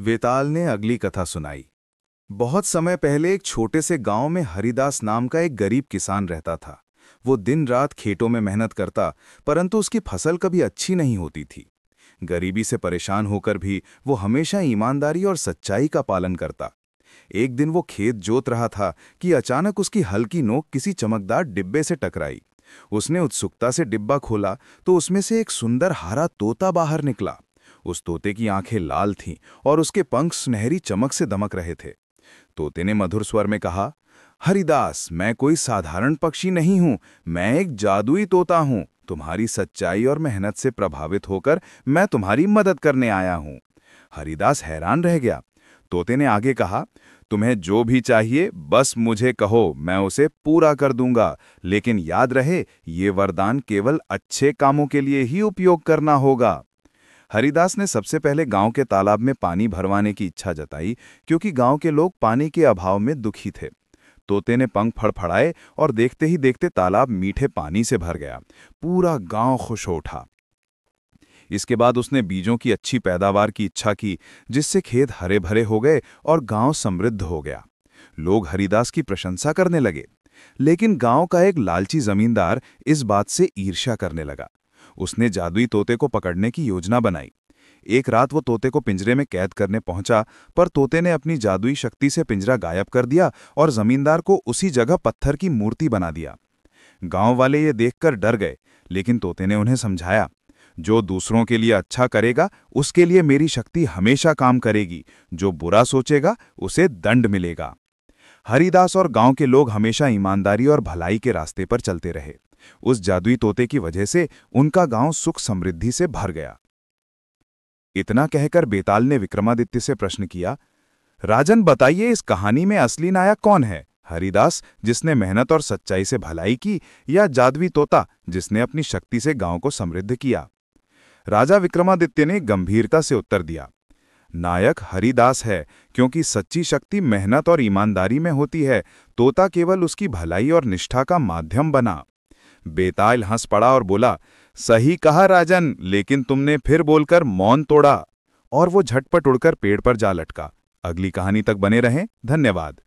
वेताल ने अगली कथा सुनाई। बहुत समय पहले एक छोटे से गांव में हरिदास नाम का एक गरीब किसान रहता था। वो दिन रात खेतों में मेहनत करता, परंतु उसकी फसल कभी अच्छी नहीं होती थी। गरीबी से परेशान होकर भी वो हमेशा ईमानदारी और सच्चाई का पालन करता। एक दिन वो खेत जोत रहा था कि अचानक उसकी हल्की नोक किसी चमकदार डिब्बे से टकराई। उसने उत्सुकता से डिब्बा खोला तो उसमें से एक सुंदर हरा तोता बाहर निकला। उस तोते की आंखें लाल थीं और उसके पंख सुनहरी चमक से दमक रहे थे। तोते ने मधुर स्वर में कहा, हरिदास, मैं कोई साधारण पक्षी नहीं हूं, मैं एक जादुई तोता हूं। तुम्हारी सच्चाई और मेहनत से प्रभावित होकर मैं तुम्हारी मदद करने आया हूं। हरिदास हैरान रह गया। तोते ने आगे कहा, तुम्हें जो भी चाहिए बस मुझे कहो, मैं उसे पूरा कर दूंगा। लेकिन याद रहे, ये वरदान केवल अच्छे कामों के लिए ही उपयोग करना होगा। हरिदास ने सबसे पहले गांव के तालाब में पानी भरवाने की इच्छा जताई, क्योंकि गांव के लोग पानी के अभाव में दुखी थे। तोते ने पंख फड़फड़ाए और देखते ही देखते तालाब मीठे पानी से भर गया। पूरा गांव खुश हो उठा। इसके बाद उसने बीजों की अच्छी पैदावार की इच्छा की, जिससे खेत हरे भरे हो गए और गांव समृद्ध हो गया। लोग हरिदास की प्रशंसा करने लगे। लेकिन गांव का एक लालची जमींदार इस बात से ईर्ष्या करने लगा। उसने जादुई तोते को पकड़ने की योजना बनाई। एक रात वो तोते को पिंजरे में कैद करने पहुंचा, पर तोते ने अपनी जादुई शक्ति से पिंजरा गायब कर दिया और जमींदार को उसी जगह पत्थर की मूर्ति बना दिया। गांव वाले ये देखकर डर गए, लेकिन तोते ने उन्हें समझाया, जो दूसरों के लिए अच्छा करेगा उसके लिए मेरी शक्ति हमेशा काम करेगी, जो बुरा सोचेगा उसे दंड मिलेगा। हरिदास और गांव के लोग हमेशा ईमानदारी और भलाई के रास्ते पर चलते रहे। उस जादुई तोते की वजह से उनका गांव सुख समृद्धि से भर गया। इतना कहकर बेताल ने विक्रमादित्य से प्रश्न किया, राजन, बताइए, इस कहानी में असली नायक कौन है? हरिदास, जिसने मेहनत और सच्चाई से भलाई की, या जादुई तोता, जिसने अपनी शक्ति से गांव को समृद्ध किया? राजा विक्रमादित्य ने गंभीरता से उत्तर दिया, नायक हरिदास है, क्योंकि सच्ची शक्ति मेहनत और ईमानदारी में होती है। तोता केवल उसकी भलाई और निष्ठा का माध्यम बना। बेताल हंस पड़ा और बोला, सही कहा राजन, लेकिन तुमने फिर बोलकर मौन तोड़ा। और वो झटपट उड़कर पेड़ पर जा लटका। अगली कहानी तक बने रहें। धन्यवाद।